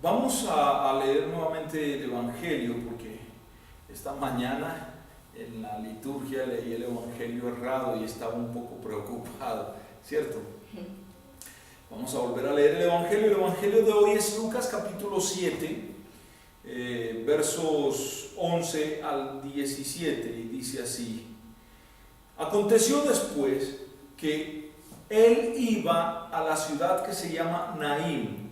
Vamos a leer nuevamente el Evangelio porque esta mañana en la liturgia leí el Evangelio errado y estaba un poco preocupado, ¿cierto? Vamos a volver a leer el Evangelio. El Evangelio de hoy es Lucas capítulo 7, versos 11 al 17, y dice así: Aconteció después que él iba a la ciudad que se llama Naín,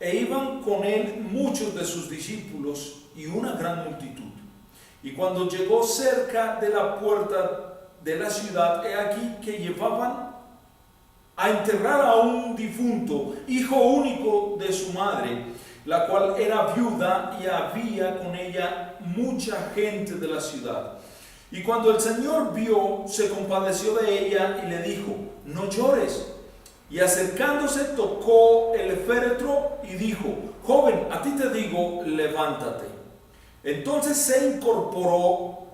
e iban con él muchos de sus discípulos y una gran multitud. Y cuando llegó cerca de la puerta de la ciudad, he aquí que llevaban a enterrar a un difunto, hijo único de su madre, la cual era viuda, y había con ella mucha gente de la ciudad. Y cuando el Señor vio, se compadeció de ella y le dijo: no llores. Y acercándose tocó el féretro y dijo: joven, a ti te digo, levántate. Entonces se incorporó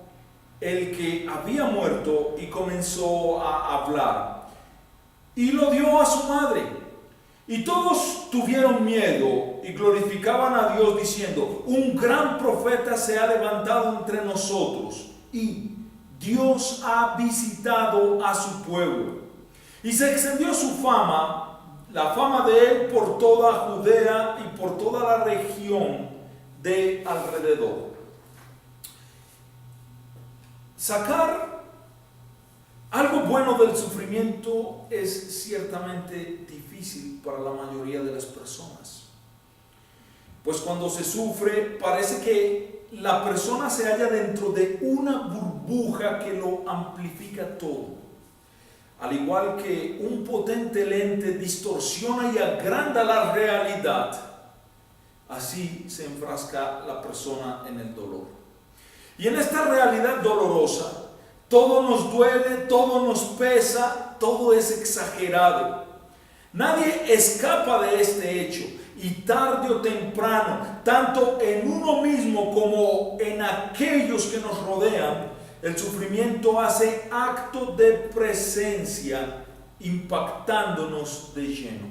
el que había muerto y comenzó a hablar, y lo dio a su madre. Y todos tuvieron miedo y glorificaban a Dios diciendo: un gran profeta se ha levantado entre nosotros, y Dios ha visitado a su pueblo. Y se extendió su fama, la fama de él, por toda Judea y por toda la región de alrededor. Sacar algo bueno del sufrimiento es ciertamente difícil para la mayoría de las personas. Pues cuando se sufre, parece que la persona se halla dentro de una burbuja que lo amplifica todo. Al igual que un potente lente distorsiona y agranda la realidad, así se enfrasca la persona en el dolor. Y en esta realidad dolorosa, todo nos duele, todo nos pesa, todo es exagerado. Nadie escapa de este hecho, y tarde o temprano, tanto en uno mismo como en aquellos que nos rodean, el sufrimiento hace acto de presencia, impactándonos de lleno.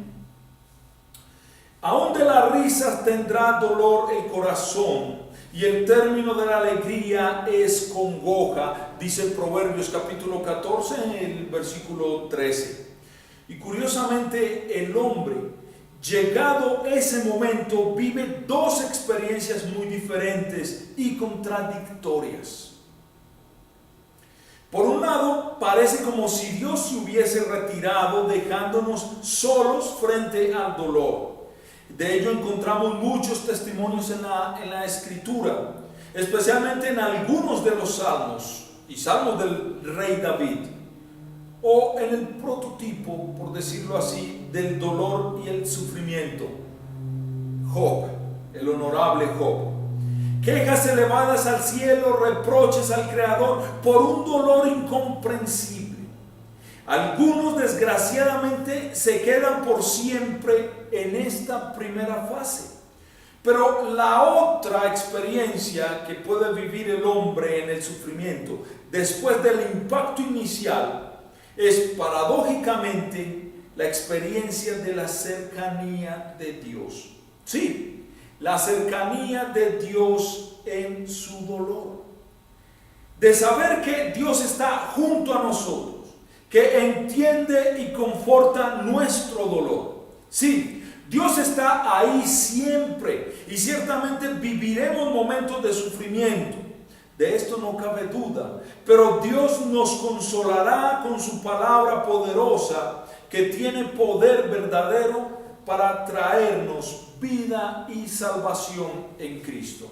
Aún de la risa tendrá dolor el corazón, y el término de la alegría es congoja, dice Proverbios capítulo 14 en el versículo 13. Y curiosamente, el hombre, llegado ese momento, vive dos experiencias muy diferentes y contradictorias. Por un lado, parece como si Dios se hubiese retirado, dejándonos solos frente al dolor. De ello encontramos muchos testimonios en la Escritura, especialmente en algunos de los salmos y salmos del rey David, o en el prototipo, por decirlo así, del dolor y el sufrimiento: Job, el honorable Job. Quejas elevadas al cielo, reproches al Creador por un dolor incomprensible. Algunos desgraciadamente se quedan por siempre en esta primera fase. Pero la otra experiencia que puede vivir el hombre en el sufrimiento después del impacto inicial es paradójicamente la experiencia de la cercanía de Dios. Sí, la cercanía de Dios en su dolor. De saber que Dios está junto a nosotros, que entiende y conforta nuestro dolor. Sí, Dios está ahí siempre, y ciertamente viviremos momentos de sufrimiento. De esto no cabe duda, pero Dios nos consolará con su palabra poderosa, que tiene poder verdadero para traernos vida y salvación en Cristo.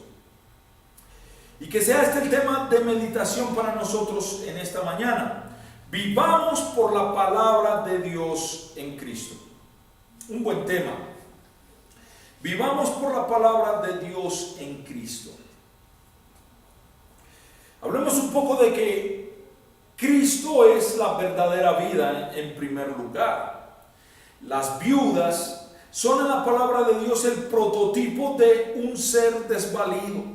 Y que sea este el tema de meditación para nosotros en esta mañana. Vivamos por la palabra de Dios en Cristo. Un buen tema. Vivamos por la palabra de Dios en Cristo. Hablemos un poco de que Cristo es la verdadera vida en primer lugar. Las viudas son en la palabra de Dios el prototipo de un ser desvalido.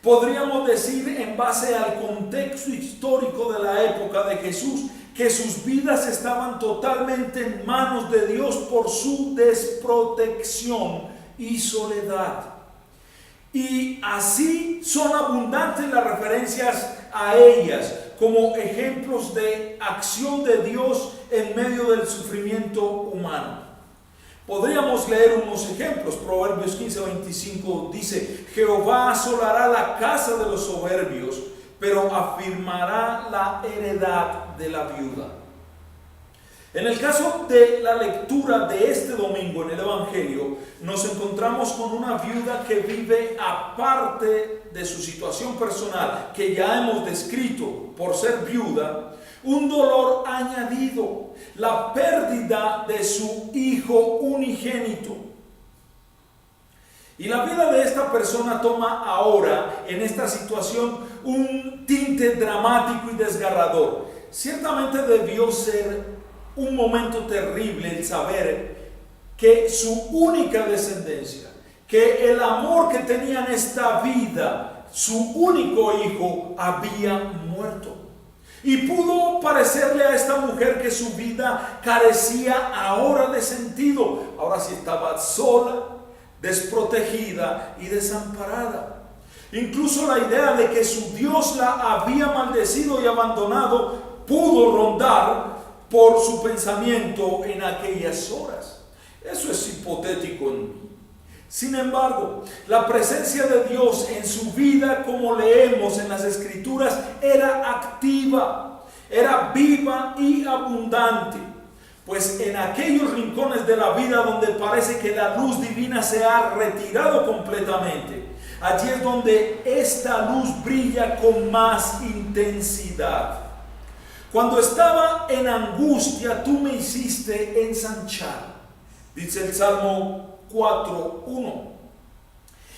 Podríamos decir, en base al contexto histórico de la época de Jesús, que sus vidas estaban totalmente en manos de Dios por su desprotección y soledad. Y así son abundantes las referencias a ellas como ejemplos de acción de Dios en medio del sufrimiento humano. Podríamos leer unos ejemplos. Proverbios 15:25 dice: Jehová asolará la casa de los soberbios, pero afirmará la heredad de la viuda. En el caso de la lectura de este domingo en el Evangelio, nos encontramos con una viuda que vive aparte de su situación personal, que ya hemos descrito por ser viuda, un dolor añadido, la pérdida de su hijo unigénito. Y la vida de esta persona toma ahora, en esta situación, un tinte dramático y desgarrador. Ciertamente debió ser un momento terrible el saber que su única descendencia, que el amor que tenía en esta vida, su único hijo, había muerto. Y pudo parecerle a esta mujer que su vida carecía ahora de sentido. Ahora sí estaba sola, desprotegida y desamparada. Incluso la idea de que su Dios la había maldecido y abandonado pudo rondar por su pensamiento en aquellas horas. Eso es hipotético en mí. Sin embargo, la presencia de Dios en su vida, como leemos en las Escrituras, era activa, era viva y abundante. Pues en aquellos rincones de la vida donde parece que la luz divina se ha retirado completamente, allí es donde esta luz brilla con más intensidad. Cuando estaba en angustia, tú me hiciste ensanchar, dice el Salmo 4:1.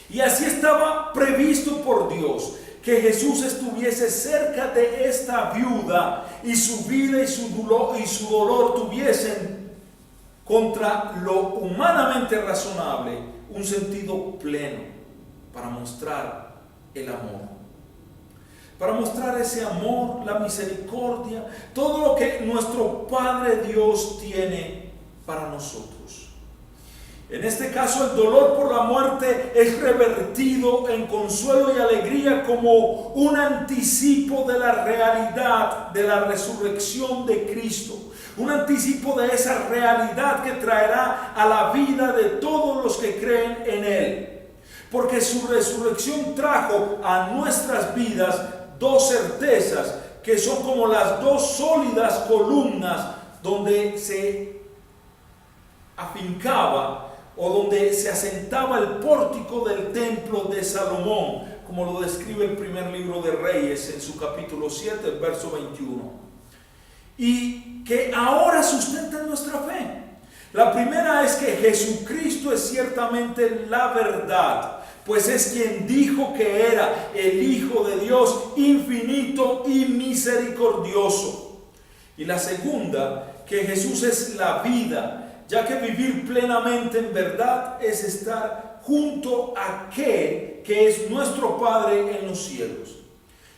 Y así estaba previsto por Dios que Jesús estuviese cerca de esta viuda y su vida y su dolor tuviesen, contra lo humanamente razonable, un sentido pleno para mostrar el amor. Para mostrar ese amor, la misericordia, todo lo que nuestro Padre Dios tiene para nosotros. En este caso, el dolor por la muerte es revertido en consuelo y alegría como un anticipo de la realidad de la resurrección de Cristo. Un anticipo de esa realidad que traerá a la vida de todos los que creen en Él. Porque su resurrección trajo a nuestras vidas dos certezas que son como las dos sólidas columnas donde se afincaba o donde se asentaba el pórtico del templo de Salomón, como lo describe el primer libro de Reyes en su capítulo 7, verso 21, y que ahora sustentan nuestra fe. La primera es que Jesucristo es ciertamente la verdad, pues es quien dijo que era el Hijo de Dios infinito y misericordioso. Y la segunda, que Jesús es la vida, ya que vivir plenamente en verdad es estar junto a aquel que es nuestro Padre en los cielos.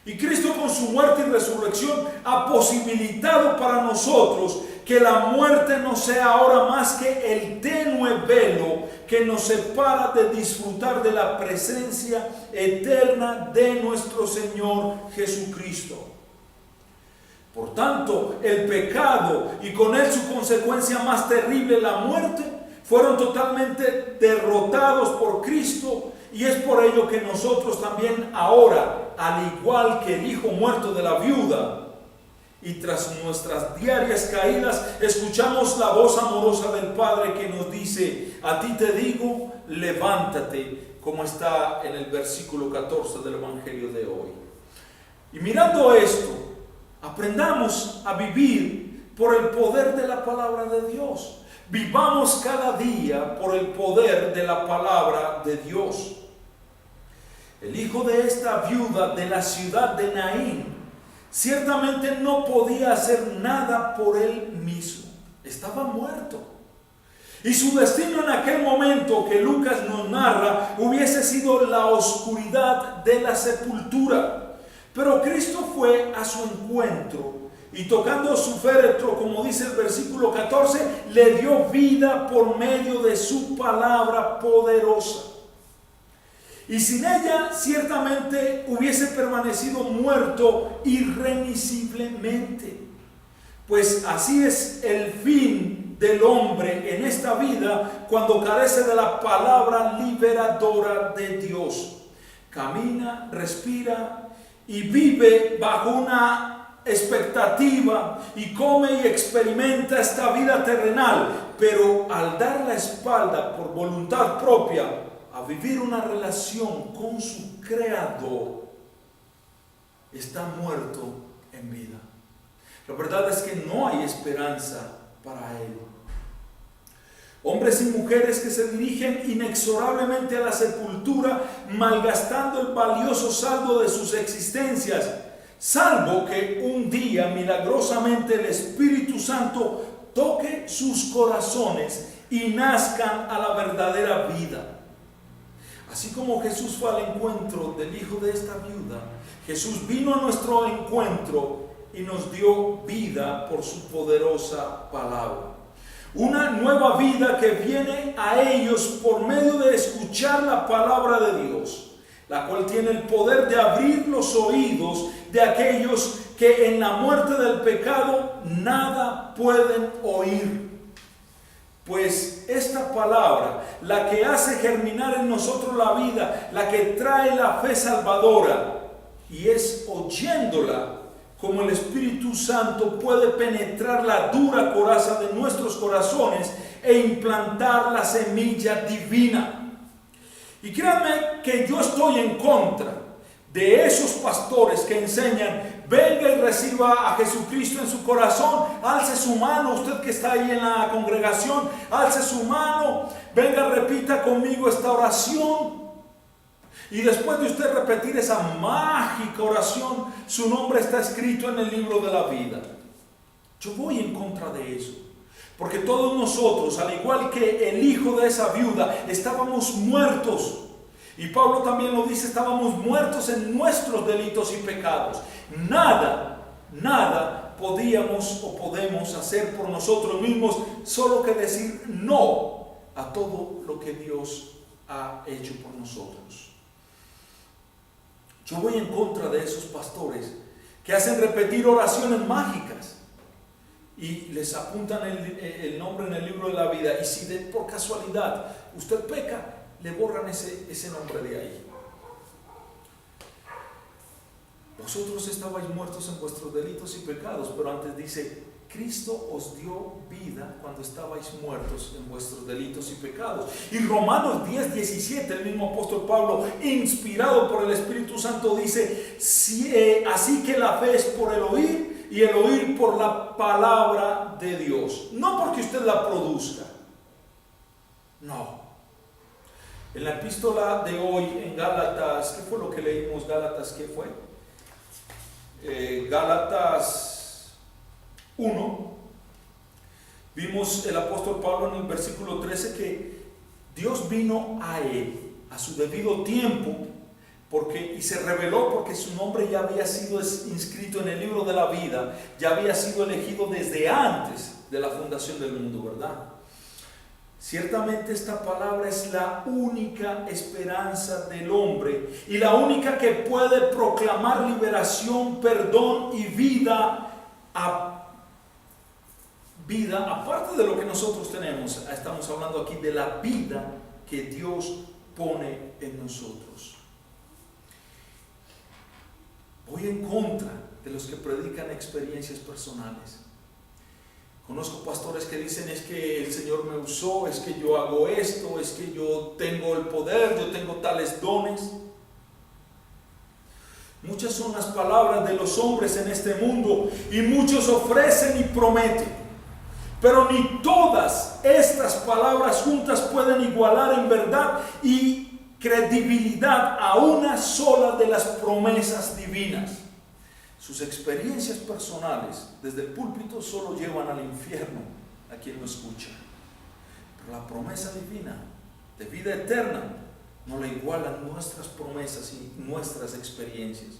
Y Cristo, con su muerte y resurrección, ha posibilitado para nosotros que la muerte no sea ahora más que el tenue velo que nos separa de disfrutar de la presencia eterna de nuestro Señor Jesucristo. Por tanto, el pecado y con él su consecuencia más terrible, la muerte, fueron totalmente derrotados por Cristo, y es por ello que nosotros también ahora, al igual que el hijo muerto de la viuda, y tras nuestras diarias caídas, escuchamos la voz amorosa del Padre que nos dice: a ti te digo, levántate, como está en el versículo 14 del Evangelio de hoy. Y mirando esto, aprendamos a vivir por el poder de la palabra de Dios. Vivamos cada día por el poder de la palabra de Dios. El hijo de esta viuda de la ciudad de Naín ciertamente no podía hacer nada por él mismo. Estaba muerto. Y su destino en aquel momento que Lucas nos narra hubiese sido la oscuridad de la sepultura. Pero Cristo fue a su encuentro y tocando su féretro, como dice el versículo 14, le dio vida por medio de su palabra poderosa. Y sin ella ciertamente hubiese permanecido muerto irremisiblemente. Pues así es el fin del hombre en esta vida cuando carece de la palabra liberadora de Dios. Camina, respira y vive bajo una expectativa y come y experimenta esta vida terrenal, pero al dar la espalda por voluntad propia a vivir una relación con su Creador, está muerto en vida. La verdad es que no hay esperanza para él. Hombres y mujeres que se dirigen inexorablemente a la sepultura, malgastando el valioso saldo de sus existencias, salvo que un día milagrosamente el Espíritu Santo toque sus corazones y nazcan a la verdadera vida. Así como Jesús fue al encuentro del hijo de esta viuda, Jesús vino a nuestro encuentro y nos dio vida por su poderosa palabra. Una nueva vida que viene a ellos por medio de escuchar la palabra de Dios, la cual tiene el poder de abrir los oídos de aquellos que en la muerte del pecado nada pueden oír. Pues esta palabra, la que hace germinar en nosotros la vida, la que trae la fe salvadora, y es oyéndola como el Espíritu Santo puede penetrar la dura coraza de nuestros corazones e implantar la semilla divina. Y créanme que yo estoy en contra de esos pastores que enseñan: venga y reciba a Jesucristo en su corazón, alce su mano, usted que está ahí en la congregación, alce su mano, venga, repita conmigo esta oración. Y después de usted repetir esa mágica oración, su nombre está escrito en el libro de la vida. Yo voy en contra de eso, porque todos nosotros, al igual que el hijo de esa viuda, estábamos muertos. Y Pablo también lo dice, estábamos muertos en nuestros delitos y pecados. Nada podíamos o podemos hacer por nosotros mismos, solo que decir no a todo lo que Dios ha hecho por nosotros. Yo voy en contra de esos pastores que hacen repetir oraciones mágicas y les apuntan el nombre en el libro de la vida, y si por casualidad usted peca, le borran ese nombre de ahí. Vosotros estabais muertos en vuestros delitos y pecados, pero antes dice: Cristo os dio vida cuando estabais muertos en vuestros delitos y pecados. Y Romanos 10:17, el mismo apóstol Pablo, inspirado por el Espíritu Santo, dice: así que la fe es por el oír, y el oír por la palabra de Dios. No porque usted la produzca, no. En la epístola de hoy, en Gálatas, ¿qué fue lo que leímos? Gálatas, ¿qué fue? Gálatas 1, vimos el apóstol Pablo en el versículo 13 que Dios vino a él a su debido tiempo y se reveló porque su nombre ya había sido inscrito en el libro de la vida, ya había sido elegido desde antes de la fundación del mundo, ¿verdad? Ciertamente esta palabra es la única esperanza del hombre y la única que puede proclamar liberación, perdón y vida aparte de lo que nosotros tenemos. Estamos hablando aquí de la vida que Dios pone en nosotros. Voy en contra de los que predican experiencias personales. Conozco pastores que dicen: es que el Señor me usó, es que yo hago esto, es que yo tengo el poder, yo tengo tales dones. Muchas son las palabras de los hombres en este mundo y muchos ofrecen y prometen, pero ni todas estas palabras juntas pueden igualar en verdad y credibilidad a una sola de las promesas divinas. Sus experiencias personales desde el púlpito solo llevan al infierno a quien lo escucha, pero la promesa divina de vida eterna no la igualan nuestras promesas y nuestras experiencias.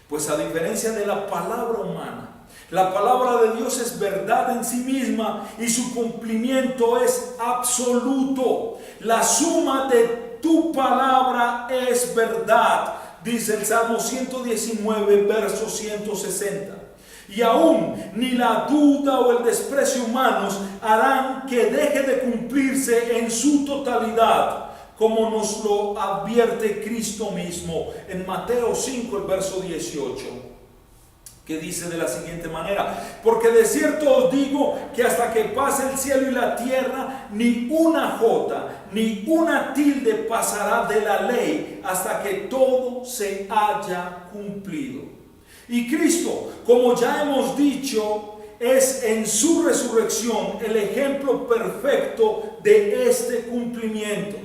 Pues a diferencia de la palabra humana, La palabra de Dios es verdad en sí misma y su cumplimiento es absoluto. La suma de tu palabra es verdad, dice el Salmo 119, verso 160. Y aún ni la duda o el desprecio humanos harán que deje de cumplirse en su totalidad, como nos lo advierte Cristo mismo en Mateo 5, el verso 18, que dice de la siguiente manera: porque de cierto os digo que hasta que pase el cielo y la tierra, ni una jota, ni una tilde pasará de la ley hasta que todo se haya cumplido. Y Cristo, como ya hemos dicho, es en su resurrección el ejemplo perfecto de este cumplimiento.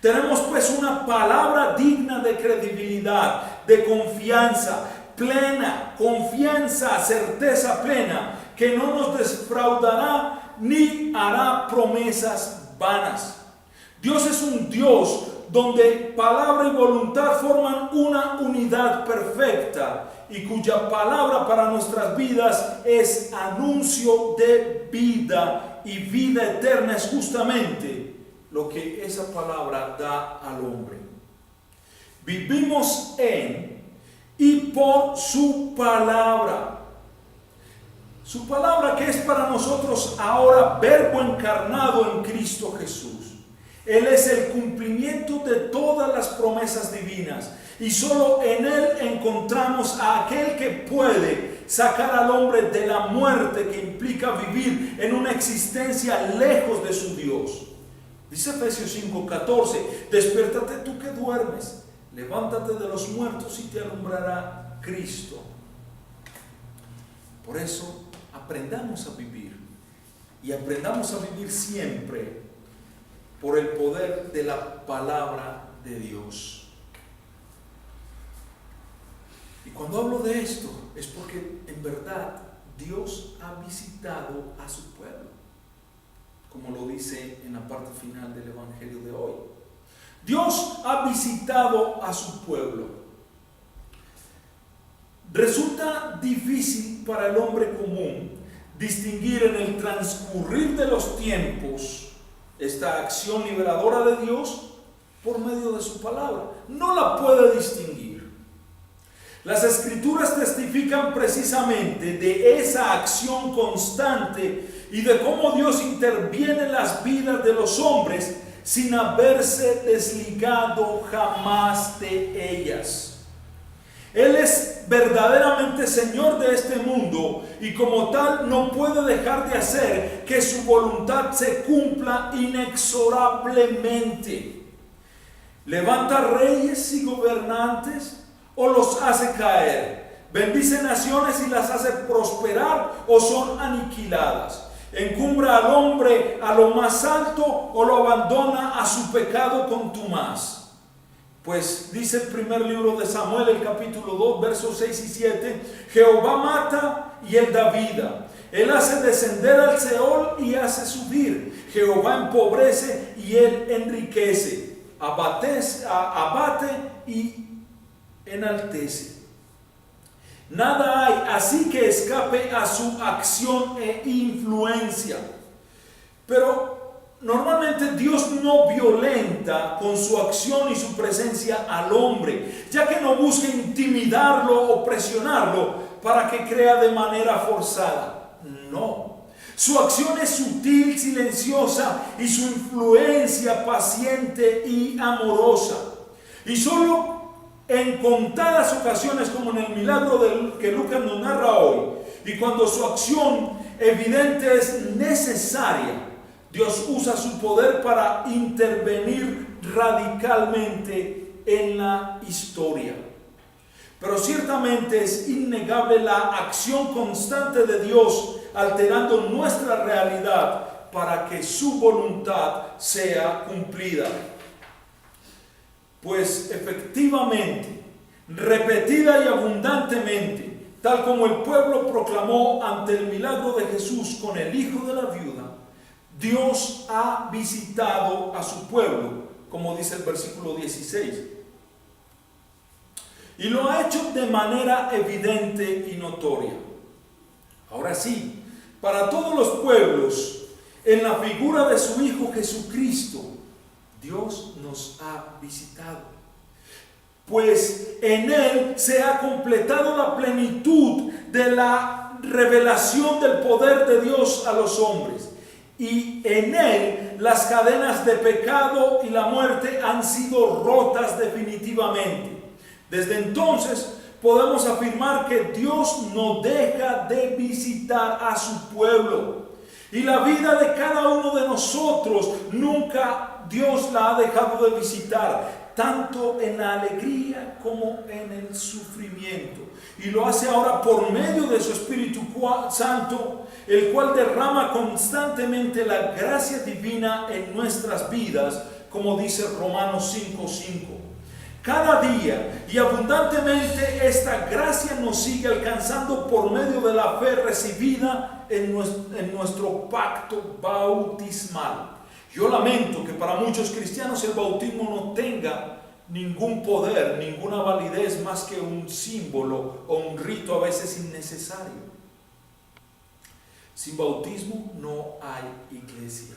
Tenemos pues una palabra digna de credibilidad, de confianza plena, certeza plena, que no nos defraudará ni hará promesas vanas. Dios es un Dios donde palabra y voluntad forman una unidad perfecta y cuya palabra para nuestras vidas es anuncio de vida, y vida eterna es justamente lo que esa palabra da al hombre. Vivimos en y por su palabra. Su palabra, que es para nosotros ahora verbo encarnado en Cristo Jesús. Él es el cumplimiento de todas las promesas divinas, y solo en Él encontramos a aquel que puede sacar al hombre de la muerte que implica vivir en una existencia lejos de su Dios. Dice Efesios 5:14: despiértate tú que duermes, levántate de los muertos y te alumbrará Cristo. Por eso aprendamos a vivir, y aprendamos a vivir siempre por el poder de la palabra de Dios. Y cuando hablo de esto es porque en verdad Dios ha visitado a su pueblo, como lo dice en la parte final del Evangelio de hoy. Dios ha visitado a su pueblo. Resulta difícil para el hombre común distinguir en el transcurrir de los tiempos esta acción liberadora de Dios por medio de su palabra. No la puede distinguir. Las Escrituras testifican precisamente de esa acción constante y de cómo Dios interviene en las vidas de los hombres sin haberse desligado jamás de ellas. Él es verdaderamente Señor de este mundo y como tal no puede dejar de hacer que su voluntad se cumpla inexorablemente. Levanta reyes y gobernantes o los hace caer. Bendice naciones y las hace prosperar o son aniquiladas. Encumbra al hombre a lo más alto o lo abandona a su pecado contumaz. Pues dice el primer libro de Samuel, el capítulo 2, versos 6 y 7: Jehová mata y él da vida. Él hace descender al Seol y hace subir. Jehová empobrece y él enriquece. Abate y enaltece. Nada hay así que escape a su acción e influencia. Pero normalmente Dios no violenta con su acción y su presencia al hombre, ya que no busca intimidarlo o presionarlo para que crea de manera forzada. No. Su acción es sutil, silenciosa, y su influencia paciente y amorosa. Y solo en contadas ocasiones, como en el milagro que Lucas nos narra hoy, y cuando su acción evidente es necesaria, Dios usa su poder para intervenir radicalmente en la historia. Pero ciertamente es innegable la acción constante de Dios alterando nuestra realidad para que su voluntad sea cumplida. Pues efectivamente, repetida y abundantemente, tal como el pueblo proclamó ante el milagro de Jesús con el hijo de la viuda, Dios ha visitado a su pueblo, como dice el versículo 16. Y lo ha hecho de manera evidente y notoria. Ahora sí, para todos los pueblos, en la figura de su Hijo Jesucristo, Dios nos ha visitado. Pues en Él se ha completado la plenitud de la revelación del poder de Dios a los hombres. Y en Él las cadenas de pecado y la muerte han sido rotas definitivamente. Desde entonces podemos afirmar que Dios no deja de visitar a su pueblo. Y la vida de cada uno de nosotros nunca Dios la ha dejado de visitar, tanto en la alegría como en el sufrimiento. Y lo hace ahora por medio de su Espíritu Santo, el cual derrama constantemente la gracia divina en nuestras vidas, como dice Romanos 5:5. Cada día y abundantemente esta gracia nos sigue alcanzando por medio de la fe recibida en nuestro pacto bautismal. Yo lamento que para muchos cristianos el bautismo no tenga ningún poder, ninguna validez más que un símbolo o un rito a veces innecesario. Sin bautismo no hay iglesia.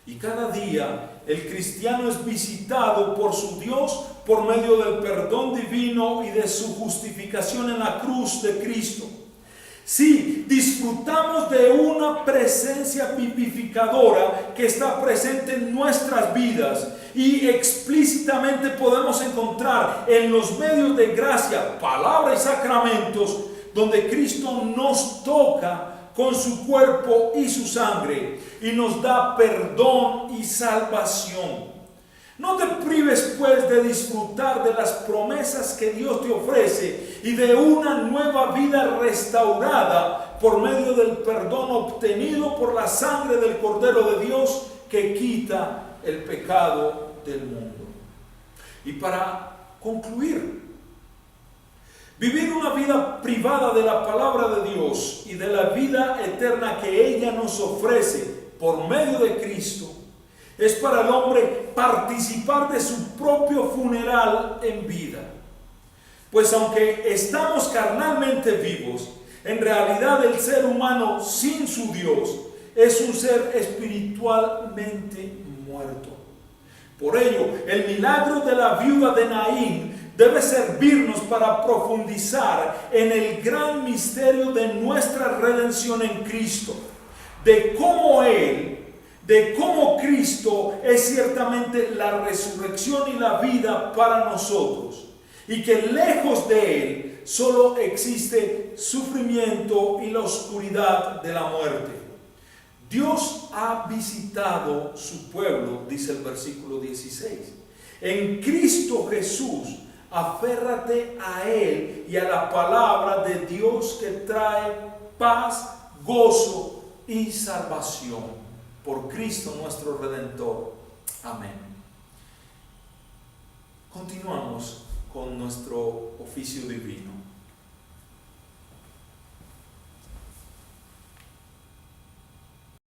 Y cada día el cristiano es visitado por su Dios por medio del perdón divino y de su justificación en la cruz de Cristo. Sí, disfrutamos de una presencia vivificadora que está presente en nuestras vidas y explícitamente podemos encontrar en los medios de gracia, palabra y sacramentos, donde Cristo nos toca con su cuerpo y su sangre y nos da perdón y salvación. No te prives pues de disfrutar de las promesas que Dios te ofrece y de una nueva vida restaurada por medio del perdón obtenido por la sangre del Cordero de Dios que quita el pecado del mundo. Y para concluir, vivir una vida privada de la palabra de Dios y de la vida eterna que ella nos ofrece por medio de Cristo es para el hombre participar de su propio funeral en vida. Pues aunque estamos carnalmente vivos, en realidad el ser humano sin su Dios es un ser espiritualmente muerto. Por ello, el milagro de la viuda de Naín debe servirnos para profundizar en el gran misterio de nuestra redención en Cristo, de cómo Cristo es ciertamente la resurrección y la vida para nosotros, y que lejos de Él solo existe sufrimiento y la oscuridad de la muerte. Dios ha visitado su pueblo, dice el versículo 16. En Cristo Jesús, aférrate a Él y a la palabra de Dios que trae paz, gozo y salvación. Por Cristo nuestro Redentor. Amén. Continuamos con nuestro oficio divino.